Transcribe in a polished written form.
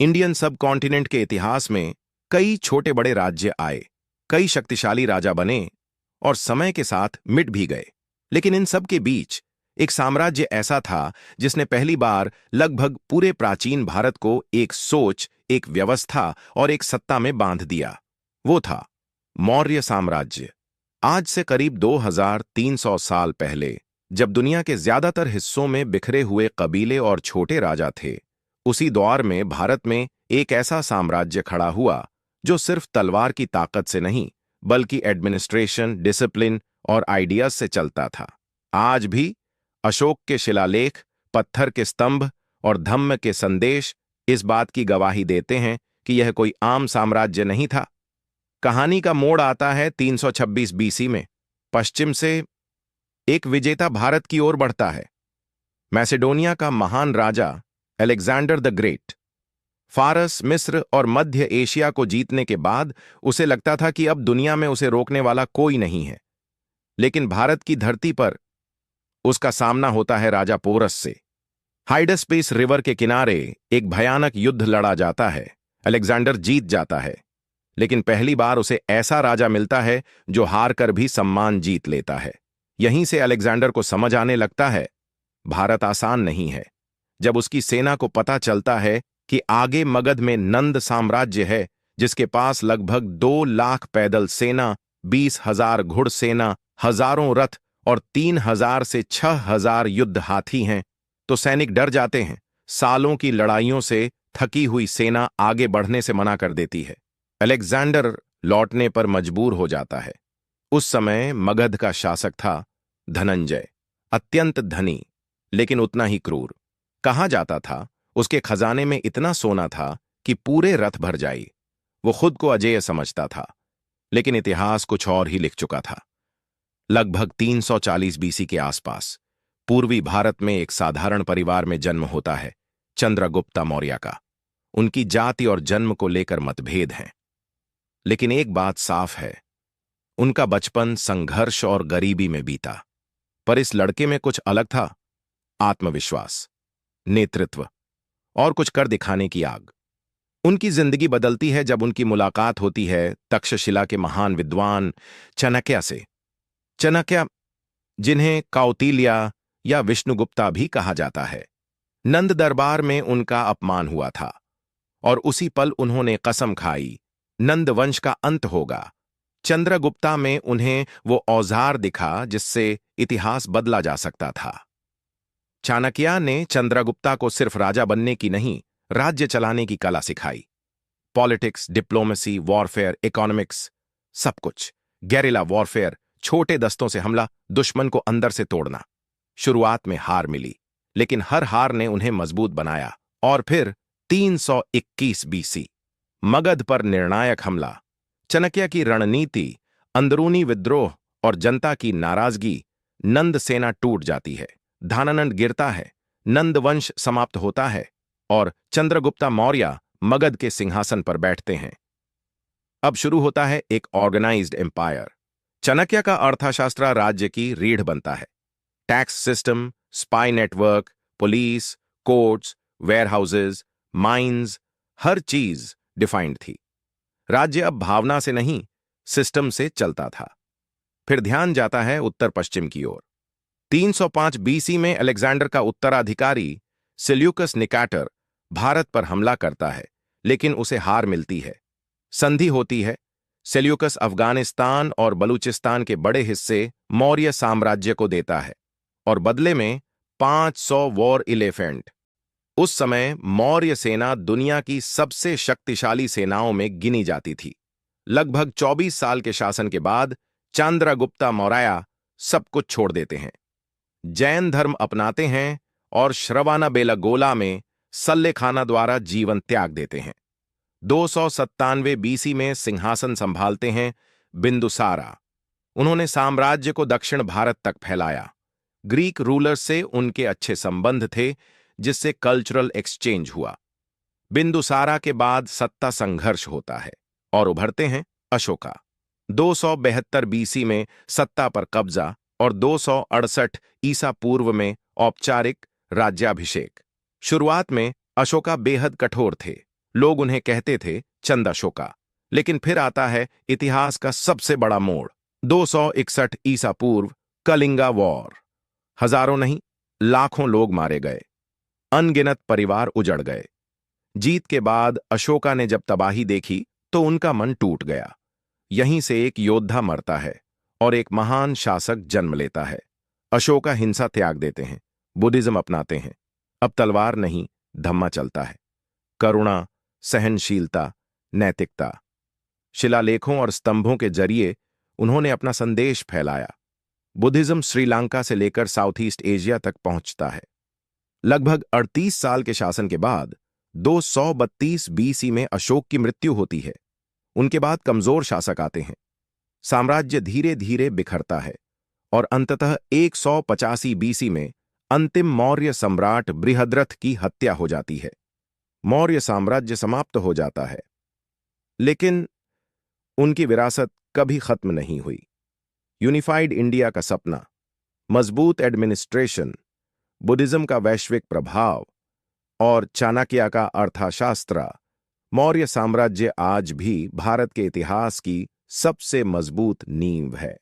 Indian सब continent के इतिहास में कई छोटे बड़े राज्य आए, कई शक्तिशाली राजा बने और समय के साथ मिट भी गए। लेकिन इन सब के बीच एक साम्राज्य ऐसा था जिसने पहली बार लगभग पूरे प्राचीन भारत को एक सोच, एक व्यवस्था और एक सत्ता में बांध दिया। वो था मौर्य साम्राज्य। आज से करीब 2300 साल पहले, जब दुनिया के ज्यादातर हिस्सों में बिखरे हुए कबीले और छोटे राजा थे, उसी दौर में भारत में एक ऐसा साम्राज्य खड़ा हुआ जो सिर्फ तलवार की ताकत से नहीं, बल्कि एडमिनिस्ट्रेशन, डिसिप्लिन और आइडियाज से चलता था। आज भी अशोक के शिलालेख, पत्थर के स्तंभ और धम्म के संदेश इस बात की गवाही देते हैं कि यह कोई आम साम्राज्य नहीं था। कहानी का मोड़ आता है 326 बीसी में। पश्चिम से एक विजेता भारत की ओर बढ़ता है। मैसेडोनिया का महान राजा अलेक्जेंडर द ग्रेट। फारस, मिस्र और मध्य एशिया को जीतने के बाद उसे लगता था कि अब दुनिया में उसे रोकने वाला कोई नहीं है। लेकिन भारत की धरती पर उसका सामना होता है राजा पोरस से। हाइडस्पेस रिवर के किनारे एक भयानक युद्ध लड़ा जाता है। अलेक्जेंडर जीत जाता है, लेकिन पहली बार उसे ऐसा राजा मिलता है जो हार कर भी सम्मान जीत लेता है। यहीं से अलेक्जेंडर को समझ आने लगता है, भारत आसान नहीं है। जब उसकी सेना को पता चलता है कि आगे मगध में नंद साम्राज्य है, जिसके पास लगभग 2 लाख पैदल सेना, 20,000 घुड़सेना, हजारों रथ और 3,000 से 6,000 युद्ध हाथी हैं, तो सैनिक डर जाते हैं। सालों की लड़ाइयों से थकी हुई सेना आगे बढ़ने से मना कर देती है। अलेक्जेंडर लौटने पर मजबूर हो जाता है। उस समय मगध का शासक था धनंजय, अत्यंत धनी लेकिन उतना ही क्रूर। कहा जाता था उसके खजाने में इतना सोना था कि पूरे रथ भर जाई। वो खुद को अजेय समझता था, लेकिन इतिहास कुछ और ही लिख चुका था। लगभग 340 बीसी के आसपास पूर्वी भारत में एक साधारण परिवार में जन्म होता है, चंद्रगुप्ता मौर्य का। उनकी जाति और जन्म को लेकर मतभेद हैं, लेकिन एक बात साफ है, उनका बचपन संघर्ष और गरीबी में बीता। पर इस लड़के में कुछ अलग था, आत्मविश्वास, नेतृत्व और कुछ कर दिखाने की आग। उनकी जिंदगी बदलती है जब उनकी मुलाकात होती है तक्षशिला के महान विद्वान चाणक्य से। चाणक्य, जिन्हें कौटिल्य या विष्णुगुप्ता भी कहा जाता है। नंद दरबार में उनका अपमान हुआ था और उसी पल उन्होंने कसम खाई, नंद वंश का अंत होगा। चंद्रगुप्ता में उन्हें वो औजार दिखा जिससे इतिहास बदला जा सकता था। चाणक्य ने चंद्रगुप्ता को सिर्फ राजा बनने की नहीं, राज्य चलाने की कला सिखाई। पॉलिटिक्स, डिप्लोमेसी, वॉरफेयर, इकोनॉमिक्स, सब कुछ। गेरिला वॉरफेयर, छोटे दस्तों से हमला, दुश्मन को अंदर से तोड़ना। शुरुआत में हार मिली, लेकिन हर हार ने उन्हें मजबूत बनाया। और फिर 321 बीसी, मगध पर निर्णायक हमला। चाणक्य की रणनीति, अंदरूनी विद्रोह और जनता की नाराजगी। नंद सेना टूट जाती है, धानानंद गिरता है, नंद वंश समाप्त होता है और चंद्रगुप्ता मौर्य मगध के सिंहासन पर बैठते हैं। अब शुरू होता है एक ऑर्गेनाइज्ड एम्पायर। चाणक्य का अर्थशास्त्र राज्य की रीढ़ बनता है। Tax system, spy network, police, courts, warehouses, mines, हर चीज डिफाइंड थी। राज्य अब भावना से नहीं, सिस्टम से चलता था। फिर ध्यान जाता है उत्तर पश्चिम की ओर। 305 बीसी में अलेक्जेंडर का उत्तराधिकारी सेल्यूकस निकाटर भारत पर हमला करता है, लेकिन उसे हार मिलती है। संधि होती है। सेल्यूकस अफगानिस्तान और बलूचिस्तान के बड़े हिस्से मौर्य साम्राज्य को देता है और बदले में 500 वॉर इलेफेंट। उस समय मौर्य सेना दुनिया की सबसे शक्तिशाली सेनाओं में गिनी जाती थी। लगभग 24 साल के शासन के बाद चंद्रगुप्ता मौर्य सब कुछ छोड़ देते हैं, जैन धर्म अपनाते हैं और श्रवणबेलगोला में सल्लेखाना द्वारा जीवन त्याग देते हैं। 297 बीसी में सिंहासन संभालते हैं बिंदुसारा। उन्होंने साम्राज्य को दक्षिण भारत तक फैलाया। ग्रीक रूलर से उनके अच्छे संबंध थे, जिससे कल्चरल एक्सचेंज हुआ। बिंदुसारा के बाद सत्ता संघर्ष होता है और उभरते हैं अशोका। 272 बीसी में सत्ता पर कब्जा और 268 ईसा पूर्व में औपचारिक राज्याभिषेक। शुरुआत में अशोका बेहद कठोर थे। लोग उन्हें कहते थे चंद अशोका। लेकिन फिर आता है इतिहास का सबसे बड़ा मोड़, 261 ईसा पूर्व, कलिंगा वॉर। हजारों नहीं, लाखों लोग मारे गए, अनगिनत परिवार उजड़ गए। जीत के बाद अशोका ने जब तबाही देखी तो उनका मन टूट गया। यहीं से एक योद्धा मरता है और एक महान शासक जन्म लेता है। अशोका हिंसा त्याग देते हैं, बुद्धिज्म अपनाते हैं। अब तलवार नहीं, धम्मा चलता है। करुणा, सहनशीलता, नैतिकता। शिलालेखों और स्तंभों के जरिए उन्होंने अपना संदेश फैलाया। बुद्धिज्म श्रीलंका से लेकर साउथ ईस्ट एशिया तक पहुंचता है। लगभग 38 साल के शासन के बाद 232 बीसी में अशोक की मृत्यु होती है। उनके बाद कमजोर शासक आते हैं। साम्राज्य धीरे धीरे बिखरता है और अंततः 185 बीसी में अंतिम मौर्य सम्राट बृहद्रथ की हत्या हो जाती है। मौर्य साम्राज्य समाप्त हो जाता है, लेकिन उनकी विरासत कभी खत्म नहीं हुई। यूनिफाइड इंडिया का सपना, मजबूत एडमिनिस्ट्रेशन, बुद्धिज्म का वैश्विक प्रभाव और चाणक्य का अर्थशास्त्र, मौर्य साम्राज्य आज भी भारत के इतिहास की सबसे मजबूत नींव है।